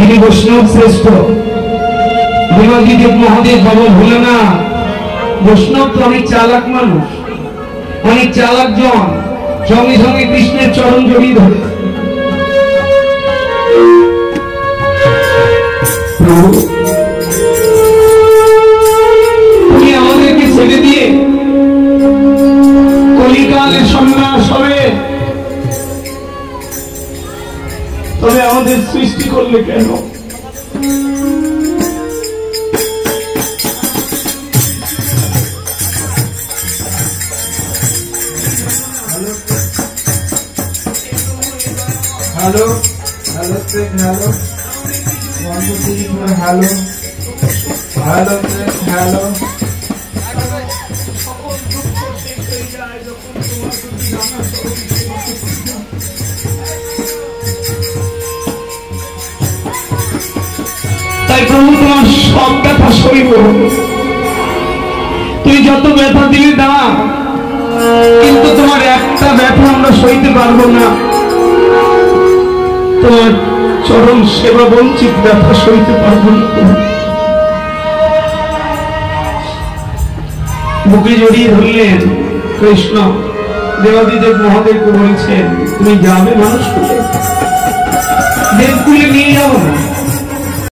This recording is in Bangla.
তিনি বৈষ্ণব শ্রেষ্ঠ। দেবাদিদেব মহাদেব বাবা ভুলে না, বৈষ্ণব তো অনেক চালাক মানুষ, অনেক চালাক জন, সঙ্গে সঙ্গে কৃষ্ণের চরণ জড়িয়ে ধরে। তুমি আমাদেরকে ছেড়ে দিয়ে কলিকালের সন্ন্যাস হবে, তবে আমাদের সৃষ্টি করলে কেন? Hello hello check hello 1 2 3 4 hello hello check hello তাই প্রভু তোমার সব ব্যথা সইব। তুমি যত ব্যথা দিলে দাও, কিন্তু তোমার একটা ব্যথা আমরা সইতে পারবো না। তোমার চরণ সেবা বঞ্চিত ব্যথা সইতে পারবো না। বুকে জড়িয়ে ধরলেন কৃষ্ণ। দেবাদিদেব মহাদেবকে বলছেন, তুমি যাবে মানুষ কুলে, দেবকুলে নিয়ে যাবো না,